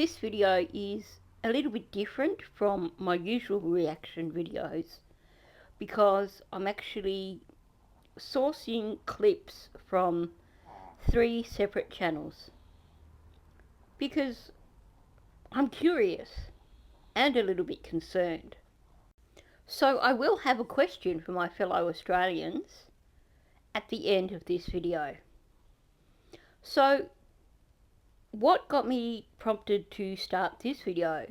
this video is a little bit different from my usual reaction videos because I'm actually sourcing clips from 3 separate channels because I'm curious and a little bit concerned. So I will have a question for my fellow Australians at the end of this video. So what got me prompted to start this video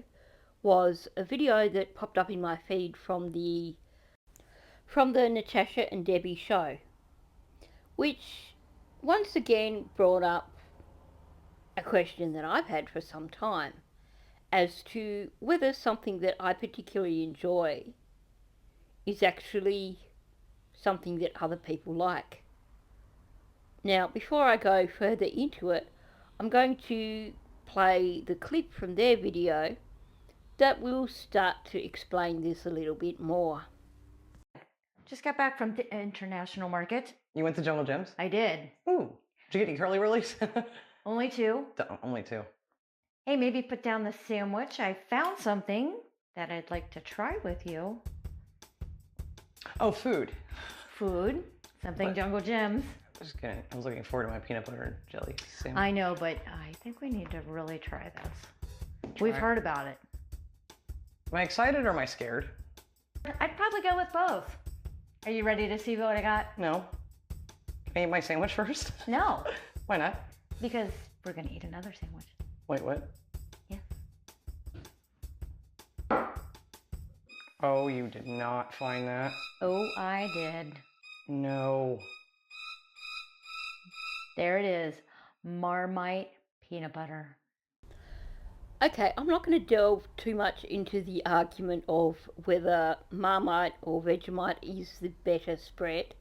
was a video that popped up in my feed from the Natasha and Debbie show, which once again brought up a question that I've had for some time as to whether something that I particularly enjoy is actually something that other people like. Now, before I go further into it, I'm going to play the clip from their video that will start to explain this a little bit more. Just got back from the international market. You went to Jungle Gyms? I did. Ooh, did you get any curly whirlies? Only 2. Only 2. Hey, maybe put down the sandwich. I found something that I'd like to try with you. Oh, food. Food. Something Jungle Gyms. I was looking forward to my peanut butter and jelly sandwich. I know, but I think we need to really try this. We've heard about it. Am I excited or am I scared? I'd probably go with both. Are you ready to see what I got? No. Can I eat my sandwich first? No. Why not? Because we're going to eat another sandwich. Wait, what? Yeah. Oh, you did not find that? Oh, I did. No. There it is. Marmite peanut butter. Okay, I'm not going to delve too much into the argument of whether Marmite or Vegemite is the better spread.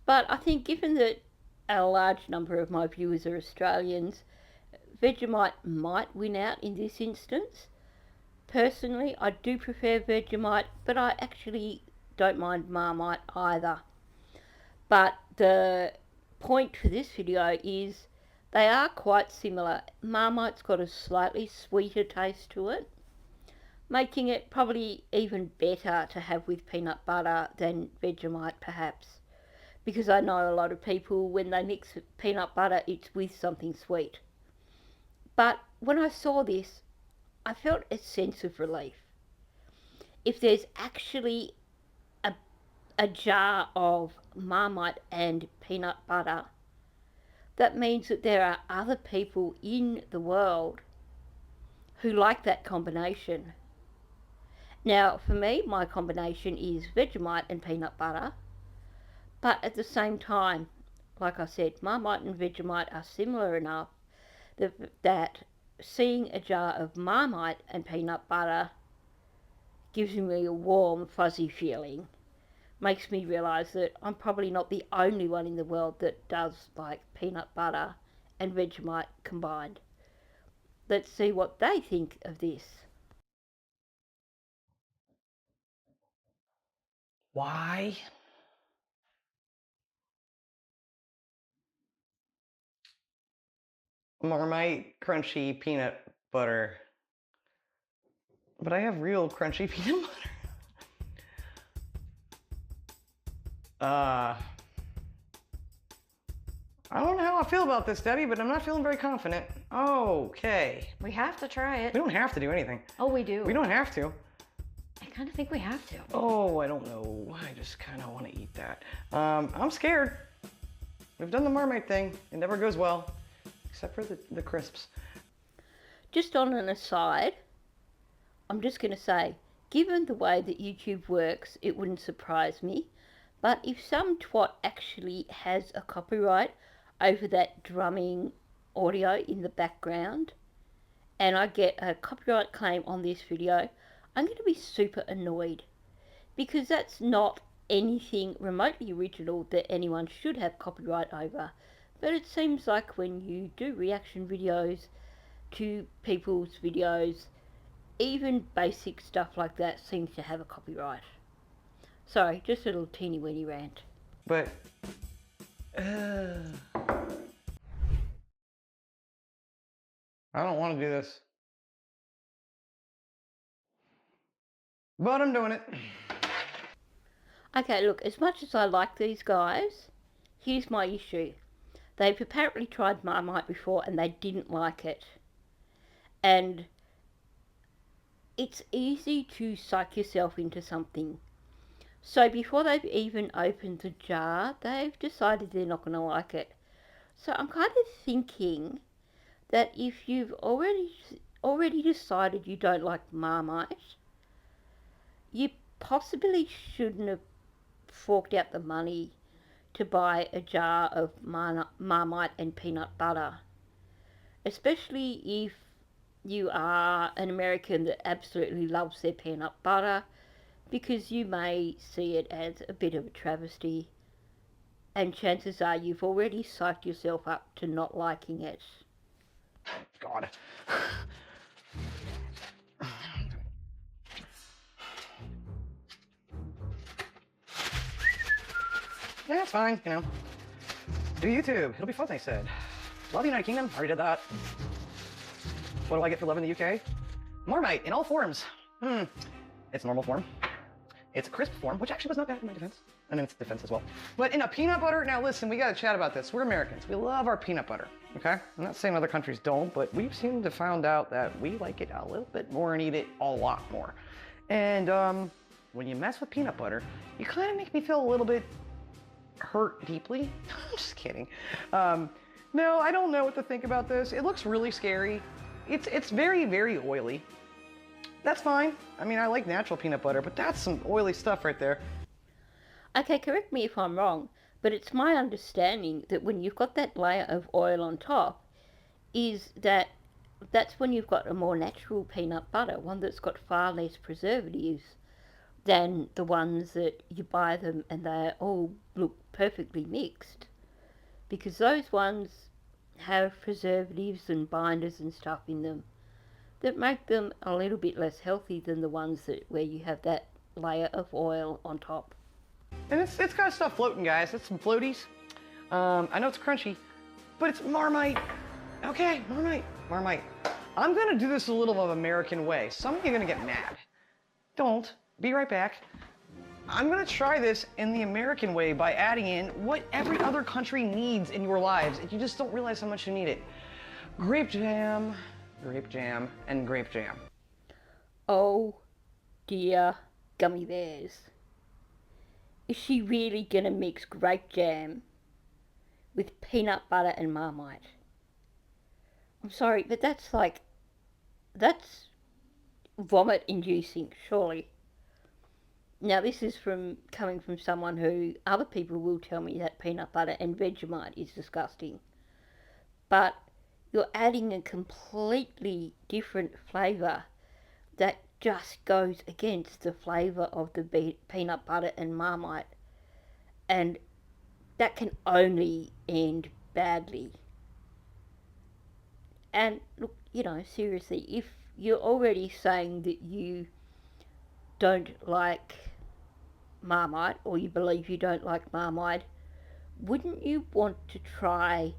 But I think given that a large number of my viewers are Australians, Vegemite might win out in this instance. Personally, I do prefer Vegemite, but I actually don't mind Marmite either. But the point for this video is they are quite similar. Marmite's got a slightly sweeter taste to it, making it probably even better to have with peanut butter than Vegemite perhaps. Because I know a lot of people, when they mix peanut butter, it's with something sweet. But when I saw this, I felt a sense of relief. If there's actually a jar of Marmite and peanut butter, that means that there are other people in the world who like that combination. Now, for me, my combination is Vegemite and peanut butter, but at the same time, like I said, Marmite and Vegemite are similar enough that seeing a jar of Marmite and peanut butter gives me a warm, fuzzy feeling. Makes me realise that I'm probably not the only one in the world that does like peanut butter and Vegemite combined. Let's see what they think of this. Why? Marmite crunchy peanut butter. But I have real crunchy peanut butter. I don't know how I feel about this, Debbie, but I'm not feeling very confident. Okay. We have to try it. We don't have to do anything. Oh, we do. We don't have to. I kind of think we have to. Oh, I don't know. I just kind of want to eat that. I'm scared. We've done the Marmite thing. It never goes well, except for the crisps. Just on an aside, I'm just going to say, given the way that YouTube works, it wouldn't surprise me. But if some twat actually has a copyright over that drumming audio in the background, and I get a copyright claim on this video, I'm going to be super annoyed. Because that's not anything remotely original that anyone should have copyright over. But it seems like when you do reaction videos to people's videos, even basic stuff like that seems to have a copyright. Sorry, just a little teeny weeny rant. But, I don't want to do this. But I'm doing it. Okay, look, as much as I like these guys, here's my issue. They've apparently tried Marmite before and they didn't like it. And it's easy to psych yourself into something. So before they've even opened the jar, they've decided they're not going to like it. So I'm kind of thinking that if you've already decided you don't like Marmite, you possibly shouldn't have forked out the money to buy a jar of Marmite and peanut butter, especially if you are an American that absolutely loves their peanut butter, because you may see it as a bit of a travesty, and chances are you've already psyched yourself up to not liking it. God. Yeah, it's fine, you know. Do YouTube. It'll be fun, they said. Love the United Kingdom. Already did that. What do I get for loving the UK? Marmite in all forms. It's normal form. It's crisp form, which actually was not bad in my defense. And in its defense as well. But in a peanut butter, now listen, we gotta chat about this. We're Americans. We love our peanut butter, okay? I'm not saying other countries don't, but we've seemed to found out that we like it a little bit more and eat it a lot more. And when you mess with peanut butter, you kind of make me feel a little bit hurt deeply. I'm just kidding. No, I don't know what to think about this. It looks really scary. It's very, very oily. That's fine. I mean, I like natural peanut butter, but that's some oily stuff right there. Okay, correct me if I'm wrong, but it's my understanding that when you've got that layer of oil on top, that's when you've got a more natural peanut butter, one that's got far less preservatives than the ones that you buy them and they all look perfectly mixed. Because those ones have preservatives and binders and stuff in them that make them a little bit less healthy than the ones that where you have that layer of oil on top. And it's got stuff floating, guys. It's some floaties. I know it's crunchy, but it's Marmite. Okay, Marmite. I'm gonna do this a little of American way. Some of you are gonna get mad. Don't. Be right back. I'm gonna try this in the American way by adding in what every other country needs in your lives, and you just don't realize how much you need it. Grape jam, and grape jam. Oh dear gummy bears. Is she really gonna mix grape jam with peanut butter and Marmite? I'm sorry, but that's vomit inducing, surely. Now this is coming from someone who other people will tell me that peanut butter and Vegemite is disgusting. But you're adding a completely different flavour that just goes against the flavour of the peanut butter and Marmite. And that can only end badly. And look, seriously, if you're already saying that you don't like Marmite, or you believe you don't like Marmite, wouldn't you want to try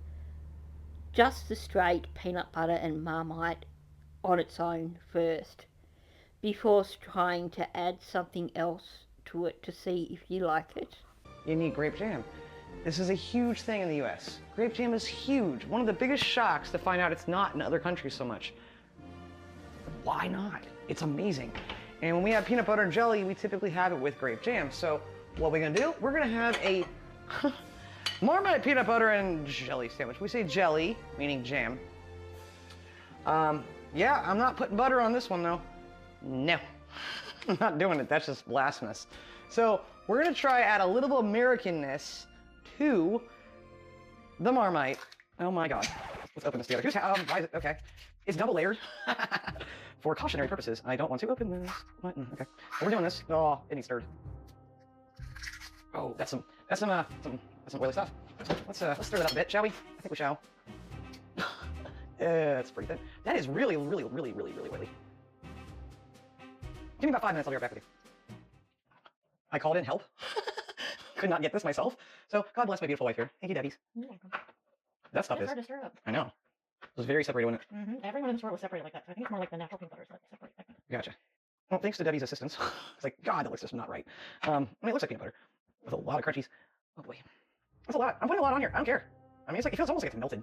just the straight peanut butter and Marmite on its own first, before trying to add something else to it to see if you like it? You need grape jam. This is a huge thing in the US. Grape jam is huge. One of the biggest shocks to find out it's not in other countries so much. Why not? It's amazing. And when we have peanut butter and jelly, we typically have it with grape jam. So what we're gonna do, we're gonna have a Marmite peanut butter and jelly sandwich. We say jelly, meaning jam. Yeah, I'm not putting butter on this one though. No, I'm not doing it. That's just blasphemous. So we're gonna try add a little Americanness to the Marmite. Oh my God. Let's open this together. Why is it? Okay. It's double layered for cautionary purposes. I don't want to open this button. Okay. We're doing this. Oh, it needs stirred. Oh, that's some oily stuff. Let's stir that up a bit, shall we? I think we shall. That's pretty thin. That is really, really, really, really, really oily. Give me about 5 minutes. I'll be right back with you. I called in help. Could not get this myself. So God bless my beautiful wife here. Thank you, Debbie's. You're welcome. That stuff It's is. hard to stir up. I know. It was very separated, wasn't it? Everyone in the store was separated like that. So I think it's more like the natural peanut butter is like separated like that. Gotcha. Well, thanks to Debbie's assistance. It's like, God, that looks just not right. I mean, it looks like peanut butter with a lot of crunchies. Oh boy, that's a lot. I'm putting a lot on here. I don't care. I mean, it's like it feels almost like it's melted,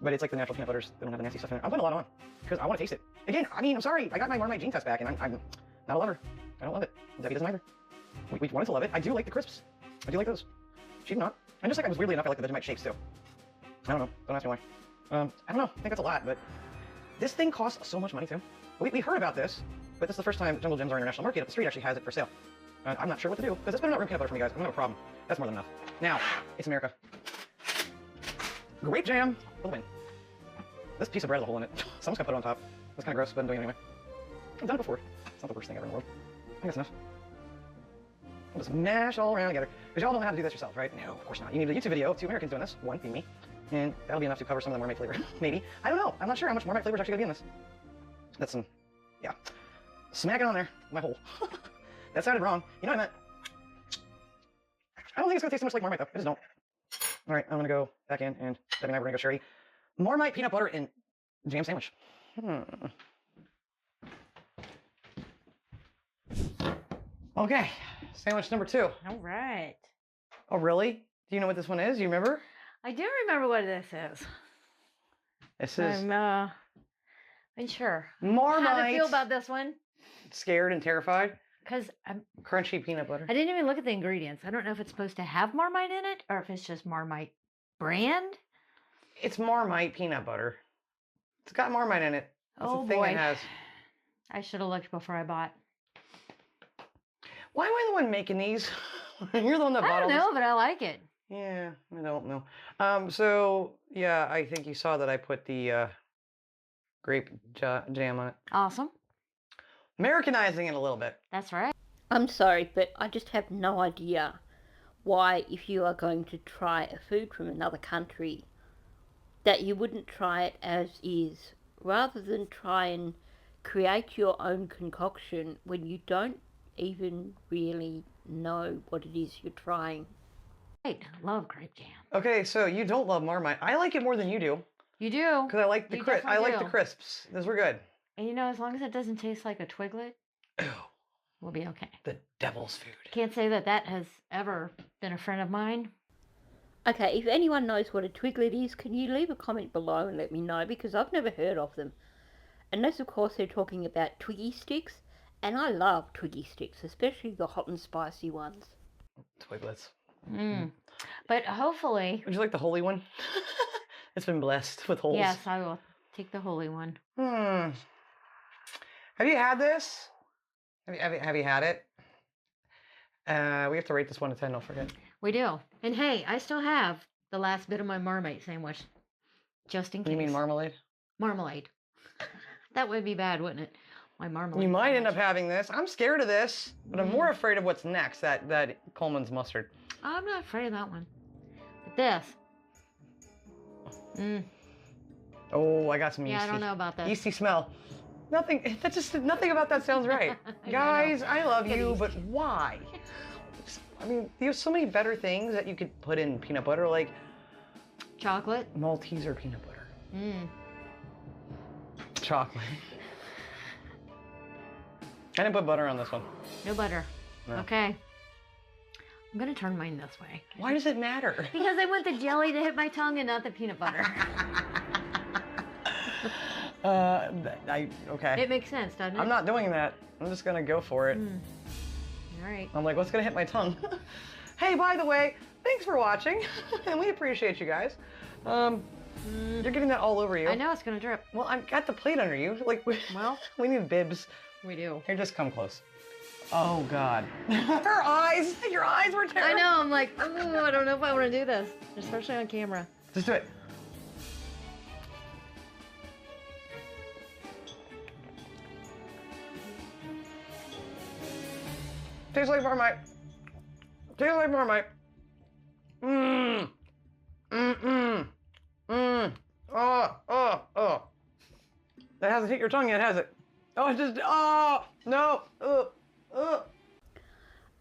but it's like the natural peanut butters. They don't have the nasty stuff in it. I'm putting a lot on because I want to taste it. Again, I mean, I'm sorry. I got my Marmite gene test back, and I'm not a lover. I don't love it. Debbie doesn't either. We wanted to love it. I do like the crisps. I do like those. She's not. And just like I was weirdly enough, I like the Vegemite shakes too. I don't know. Don't ask me why. I don't know. I think that's a lot, but this thing costs so much money too. We heard about this, but this is the first time Jungle Jim's, our international market up the street, actually has it for sale. I'm not sure what to do, because it's been not room peanut butter for me, guys. I don't have a problem. That's more than enough. Now, it's America. Grape jam for the win. This piece of bread has a hole in it. Someone's gonna put it on top. That's kind of gross, but I'm doing it anyway. I've done it before. It's not the worst thing ever in the world. I think that's enough. We'll just mash all around together. Because y'all don't know how to do this yourselves, right? No, of course not. You need a YouTube video of 2 Americans doing this. One being me. And that'll be enough to cover some of the Marmite flavor. Maybe. I don't know. I'm not sure how much Marmite flavor is actually going to be in this. That's some, yeah. Smack it on there. My hole. That sounded wrong. You know what I meant. I don't think it's going to taste so much like Marmite, though. I just don't. All right, I'm going to go back in, and Debbie and I, we're going to go Sherry. Marmite peanut butter and jam sandwich. Okay, sandwich number 2. All right. Oh, really? Do you know what this one is? You remember? I do remember what this is. This is I'm unsure. Marmite. How to feel about this one? Scared and terrified. Because Crunchy peanut butter. I didn't even look at the ingredients. I don't know if it's supposed to have Marmite in it or if it's just Marmite brand. It's Marmite peanut butter. It's got Marmite in it. That's Oh the thing boy. it has. I should have looked before I bought. Why am I the one making these? You're the one that I bought all don't this. know, but I like it. Yeah, I don't know. So yeah, I think you saw that I put the grape jam on it, Awesome. Americanizing it a little bit. That's right. I'm sorry, but I just have no idea why, if you are going to try a food from another country, that you wouldn't try it as is, rather than try and create your own concoction when you don't even really know what it is you're trying. Right. Love grape jam. Okay, so you don't love Marmite. I like it more than you do You do. because I like the You I definitely like the do. crisps. Those were good. And you know, as long as it doesn't taste like a twiglet, Ew, we'll be okay. the devil's food. Can't say that that has ever been a friend of mine. Okay, if anyone knows what a twiglet is, can you leave a comment below and let me know, because I've never heard of them. Unless, of course, they're talking about Twiggy sticks, and I love Twiggy sticks, especially the hot and spicy ones. Twiglets. Mm. But hopefully, Would you like the holy one? It's been blessed with holes. yes, I will take the holy one. Have you had this? Have you had it? We have to rate this 1 to 10. Don't forget. We do. And hey, I still have the last bit of my Marmite sandwich, just in case. You mean marmalade? Marmalade. That would be bad, wouldn't it? My marmalade. You might end up sandwich. having this. I'm scared of this, but I'm more afraid of what's next. That Coleman's mustard. I'm not afraid of that one. But this. Oh, I got some yeasty. Yeah, I don't know about that. Yeasty smell. Nothing. That just nothing about that sounds right. I Guys, know. I love Get you, yeasty. but why? I mean, there's so many better things that you could put in peanut butter, like Chocolate. Malteser peanut butter, Mm. chocolate. I didn't put butter on this one. No butter. No. Okay. I'm gonna turn mine this way. Why does it matter? Because I want the jelly to hit my tongue and not the peanut butter. Okay. It makes sense, doesn't it? I'm not doing that. I'm just gonna go for it. All right. I'm like, what's gonna hit my tongue? Hey, by the way, thanks for watching, and we appreciate you guys. You're getting that all over you. I know it's gonna drip. Well, I've got the plate under you. Like, Well, we need bibs. we do. Here, just come close. Oh God. Her eyes. Your eyes were terrible. I know. I'm like, ooh, I don't know if I want to do this, especially on camera. Just do it. Tastes like Marmite. Tastes like Marmite. Mmm. Mmm. Mmm. Oh. That hasn't hit your tongue yet, has it? Oh, it just. Oh no.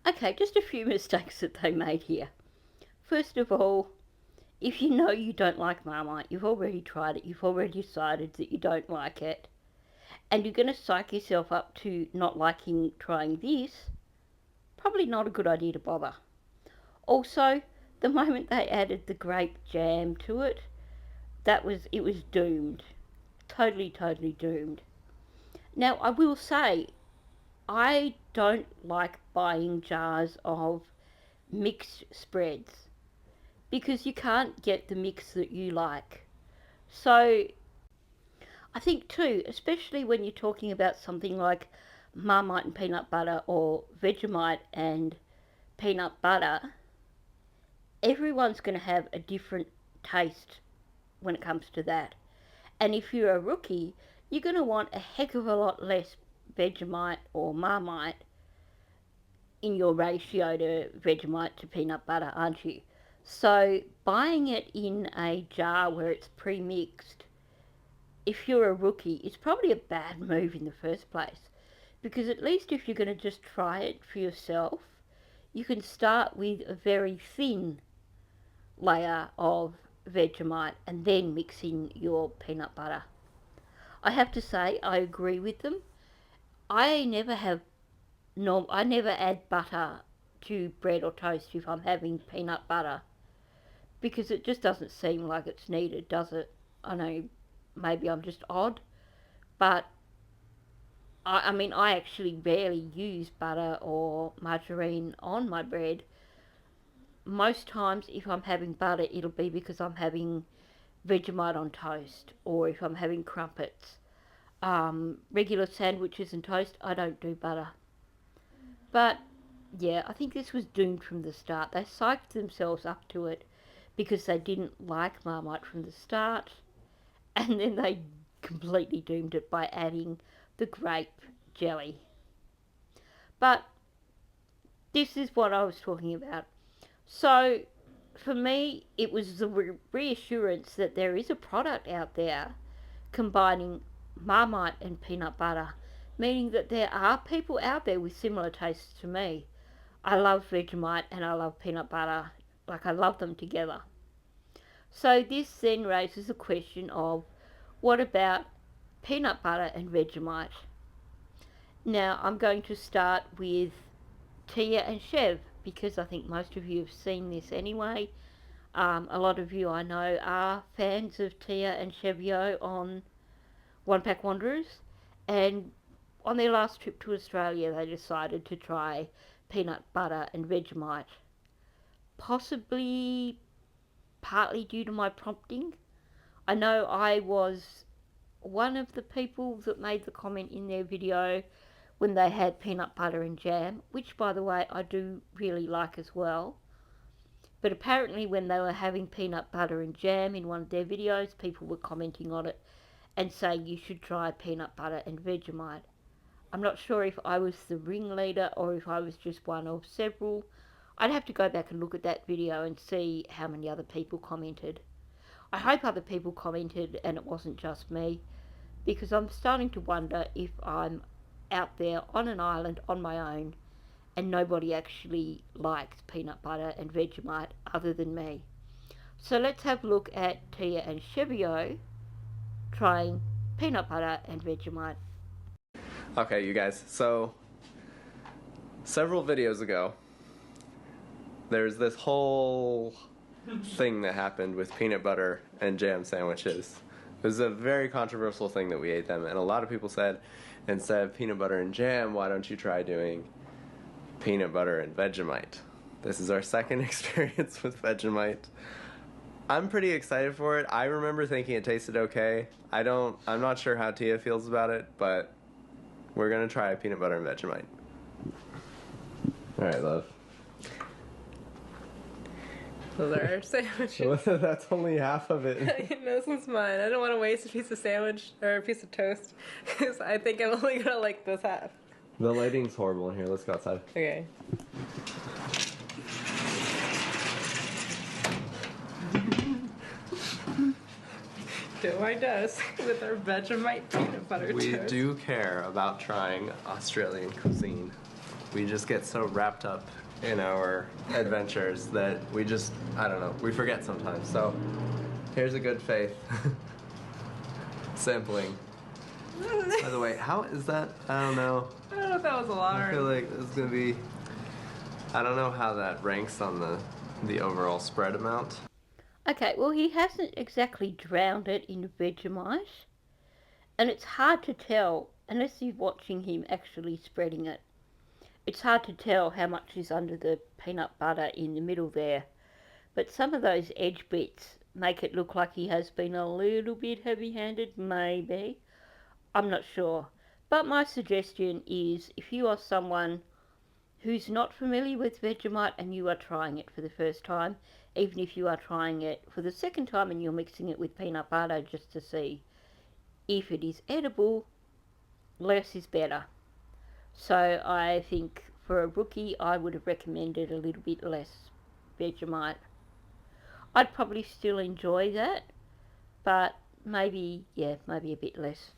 Okay, just a few mistakes that they made here. First of all, if you know you don't like Marmite, you've already tried it, you've already decided that you don't like it, and you're going to psych yourself up to not liking trying this, probably not a good idea to bother. Also, the moment they added the grape jam to it, it was doomed. Totally, totally doomed. Now, I will say, I don't like buying jars of mixed spreads because you can't get the mix that you like. So, I think too, especially when you're talking about something like Marmite and peanut butter or Vegemite and peanut butter, everyone's going to have a different taste when it comes to that. And if you're a rookie, you're going to want a heck of a lot less Vegemite or Marmite in your ratio to Vegemite to peanut butter, aren't you? So buying it in a jar where it's pre-mixed, if you're a rookie, is probably a bad move in the first place. Because at least if you're going to just try it for yourself, you can start with a very thin layer of Vegemite and then mix in your peanut butter. I have to say, I agree with them. I never add butter to bread or toast if I'm having peanut butter because it just doesn't seem like it's needed, does it? I know maybe I'm just odd, but I mean, I actually rarely use butter or margarine on my bread. Most times, if I'm having butter, it'll be because I'm having Vegemite on toast, or if I'm having crumpets. Regular sandwiches and toast, I don't do butter. But, yeah, I think this was doomed from the start. They psyched themselves up to it because they didn't like Marmite from the start, and then they completely doomed it by adding the grape jelly. But this is what I was talking about. So for me, it was the reassurance that there is a product out there combining Marmite and peanut butter, meaning that there are people out there with similar tastes to me. I love Vegemite and I love peanut butter, like I love them together. So this then raises the question of, what about peanut butter and Vegemite? Now I'm going to start with Tia and Chev because I think most of you have seen this anyway. A lot of you I know are fans of Tia and Chevio on One Pack Wanderers, and on their last trip to Australia they decided to try peanut butter and Vegemite. Possibly partly due to my prompting. I know I was one of the people that made the comment in their video when they had peanut butter and jam, which by the way I do really like as well. But apparently when they were having peanut butter and jam in one of their videos, people were commenting on it and saying you should try peanut butter and Vegemite. I'm not sure if I was the ringleader or if I was just one of several. I'd have to go back and look at that video and see how many other people commented. I hope other people commented and it wasn't just me, because I'm starting to wonder if I'm out there on an island on my own and nobody actually likes peanut butter and Vegemite other than me. So let's have a look at Tia and Chevio trying peanut butter and Vegemite. Okay, you guys, so several videos ago, there's this whole thing that happened with peanut butter and jam sandwiches. It was a very controversial thing that we ate them, and a lot of people said, instead of peanut butter and jam, why don't you try doing peanut butter and Vegemite? This is our second experience with Vegemite. I'm pretty excited for it. I remember thinking it tasted okay. I'm not sure how Tia feels about it, but we're gonna try peanut butter and Vegemite. Alright, love. Those are our sandwiches. That's only half of it. This one's mine. I don't want to waste a piece of sandwich or a piece of toast because I think I'm only gonna like this half. The lighting's horrible in here. Let's go outside. Okay. Do my best with our Vegemite peanut butter We toast. do care about trying Australian cuisine. We just get so wrapped up in our adventures that we just, I don't know, we forget sometimes. So here's a good faith sampling. By the way, how is that? I don't know. I don't know if that was I alarm. feel like this is gonna be, I don't know how that ranks on the overall spread amount. Okay, well, he hasn't exactly drowned it in Vegemite, and it's hard to tell unless you're watching him actually spreading it. It's hard to tell how much is under the peanut butter in the middle there, but some of those edge bits make it look like he has been a little bit heavy-handed, maybe. I'm not sure. But my suggestion is if you are someone who's not familiar with Vegemite and you are trying it for the first time, even if you are trying it for the second time and you're mixing it with peanut butter just to see if it is edible, less is better. So I think for a rookie, I would have recommended a little bit less Vegemite. I'd probably still enjoy that, but maybe a bit less.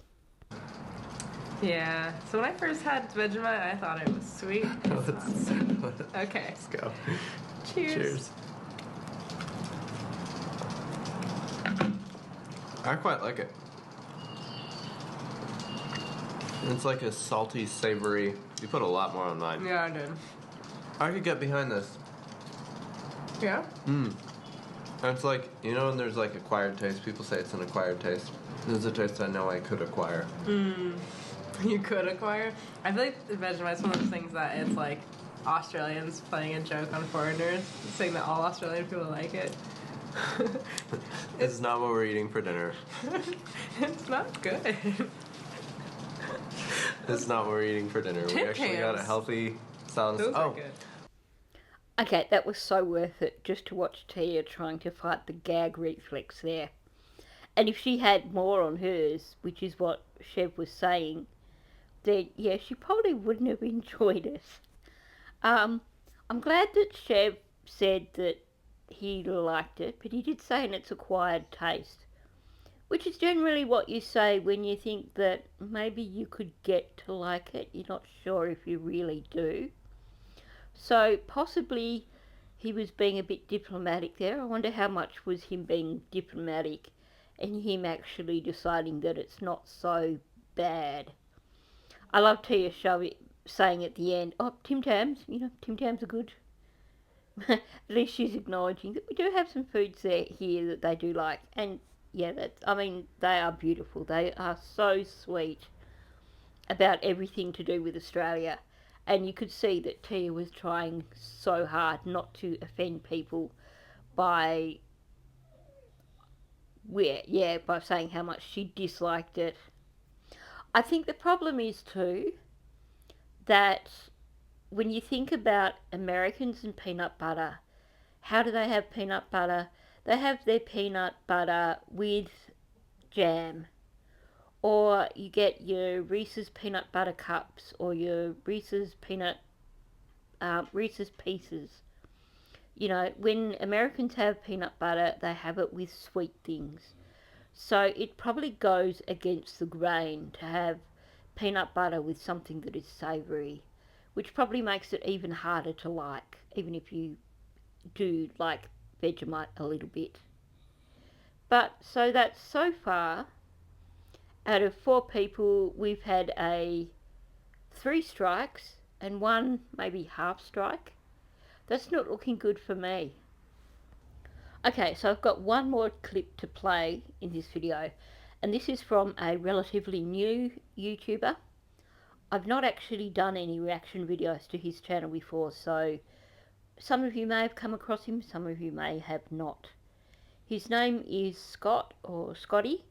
Yeah. So when I first had Vegemite, I thought it was sweet. It's not. Okay. Let's go. Cheers. Cheers. I quite like it. It's like a salty, savory. You put a lot more on mine. Yeah, I did. I could get behind this. Yeah? It's like, you know, when there's like acquired taste, people say it's an acquired taste. This is a taste I know I could acquire. You could acquire. I feel like Vegemite's one of those things that it's like Australians playing a joke on foreigners, saying that all Australian people like it. It's not what we're eating for dinner. It's not good. It's not what we're eating for dinner. We Tim actually got a Tams. healthy sound. Those are good. Okay, that was so worth it just to watch Tia trying to fight the gag reflex there. And if she had more on hers, which is what Chev was saying, then yeah, she probably wouldn't have enjoyed it. I'm glad that Chev said that he liked it, but he did say in its acquired taste, which is generally what you say when you think that maybe you could get to like it. You're not sure if you really do. So possibly he was being a bit diplomatic there. I wonder how much was him being diplomatic and him actually deciding that it's not so bad. I love Tia saying at the end, oh, Tim Tams, Tim Tams are good. At least she's acknowledging that we do have some foods here that they do like. And yeah, they are beautiful. They are so sweet about everything to do with Australia. And you could see that Tia was trying so hard not to offend people by saying how much she disliked it. I think the problem is too that when you think about Americans and peanut butter, how do they have peanut butter? They have their peanut butter with jam. Or you get your Reese's peanut butter cups or your Reese's Reese's Pieces. You know, when Americans have peanut butter, they have it with sweet things. So it probably goes against the grain to have peanut butter with something that is savoury, which probably makes it even harder to like, even if you do like Vegemite a little bit. But so that's so far, out of 4 people, we've had 3 strikes and 1 maybe half strike. That's not looking good for me. Okay, so I've got one more clip to play in this video, and this is from a relatively new YouTuber. I've not actually done any reaction videos to his channel before, so some of you may have come across him, some of you may have not. His name is Scott, or Scotty.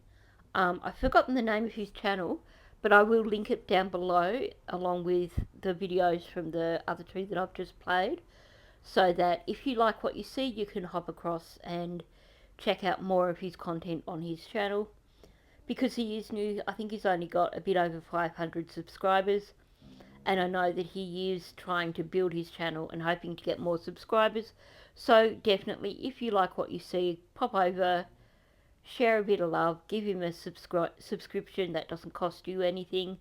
I've forgotten the name of his channel, but I will link it down below along with the videos from the other 2 that I've just played, so that if you like what you see, you can hop across and check out more of his content on his channel. Because he is new, I think he's only got a bit over 500 subscribers, and I know that he is trying to build his channel and hoping to get more subscribers. So definitely, if you like what you see, pop over, share a bit of love, give him a subscription. That doesn't cost you anything,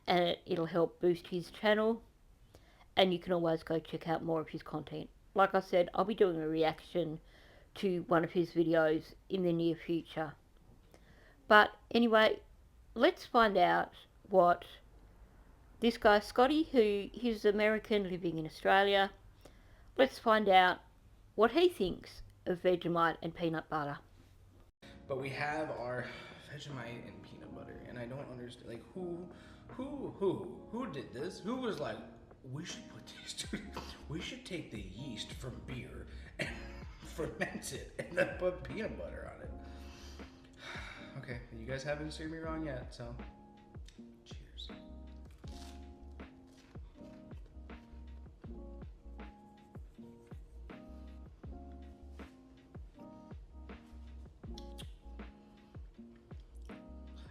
and it'll help boost his channel. and you can always go check out more of his content. Like I said, I'll be doing a reaction to one of his videos in the near future. But anyway, let's find out what this guy Scotty, who he's American living in Australia, let's find out what he thinks of Vegemite and peanut butter. But we have our Vegemite and peanut butter, and I don't understand, like, who did this? Who was like, we should put these two, we should take the yeast from beer and ferment it and then put peanut butter on it. Okay, you guys haven't steered me wrong yet, so cheers.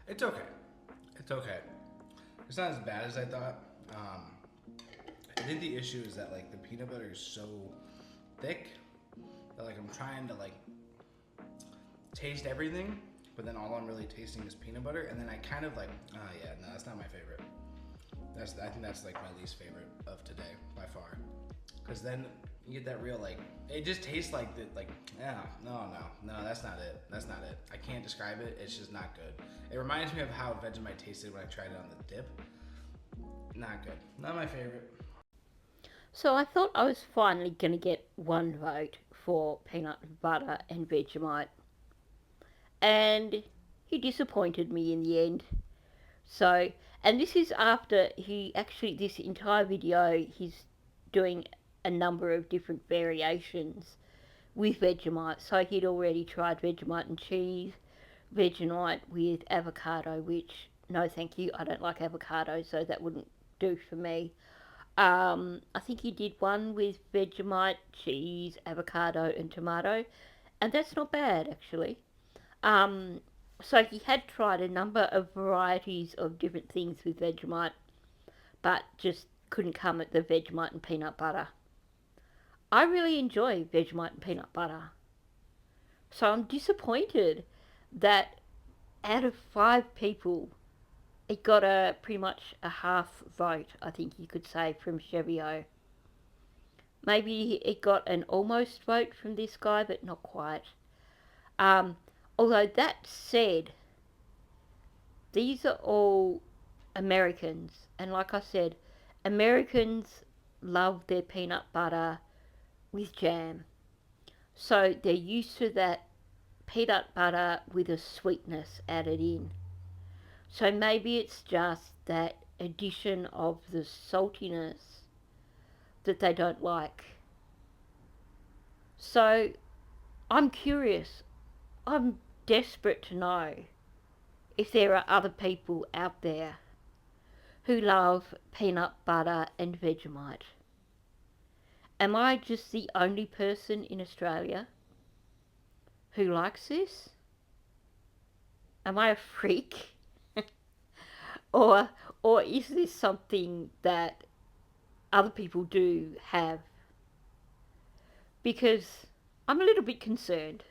It's okay. It's okay. It's not as bad as I thought. I think the issue is that like the peanut butter is so thick that like I'm trying to like taste everything, but then all I'm really tasting is peanut butter, and then I kind of like, yeah, no, that's not my favorite. I think that's like my least favorite of today by far, because then you get that real like, it just tastes like the yeah, no, that's not it. That's not it. I can't describe it. It's just not good. It reminds me of how Vegemite tasted when I tried it on the dip. Not good. Not my favorite. So I thought I was finally going to get one vote for peanut butter and Vegemite. And he disappointed me in the end. So, and this is after he actually, this entire video, he's doing a number of different variations with Vegemite. So he'd already tried Vegemite and cheese, Vegemite with avocado, which, no thank you, I don't like avocado, so that wouldn't do for me. I think he did one with Vegemite, cheese, avocado and tomato, and that's not bad actually. So he had tried a number of varieties of different things with Vegemite, but just couldn't come at the Vegemite and peanut butter. I really enjoy Vegemite and peanut butter. So I'm disappointed that out of 5 people, it got pretty much a half vote, I think you could say, from Chevio. Maybe it got an almost vote from this guy, but not quite. Although that said, these are all Americans, and like I said, Americans love their peanut butter with jam. So they're used to that peanut butter with a sweetness added in. So maybe it's just that addition of the saltiness that they don't like. So I'm curious. I'm desperate to know if there are other people out there who love peanut butter and Vegemite. Am I just the only person in Australia who likes this? Am I a freak? Or is this something that other people do have? Because I'm a little bit concerned.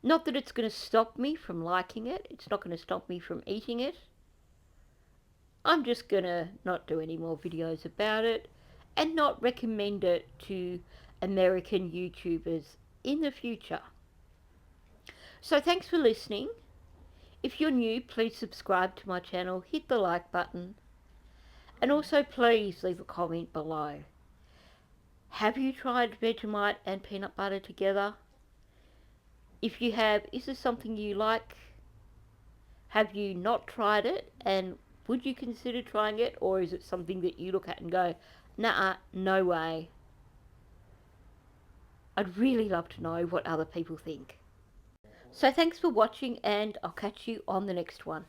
Not that it's going to stop me from liking it. It's not going to stop me from eating it. I'm just going to not do any more videos about it and not recommend it to American YouTubers in the future. So thanks for listening. If you're new, please subscribe to my channel, hit the like button, and also please leave a comment below. Have you tried Vegemite and peanut butter together? If you have, is this something you like? Have you not tried it, and would you consider trying it, or is it something that you look at and go, nah, no way? I'd really love to know what other people think. So thanks for watching, and I'll catch you on the next one.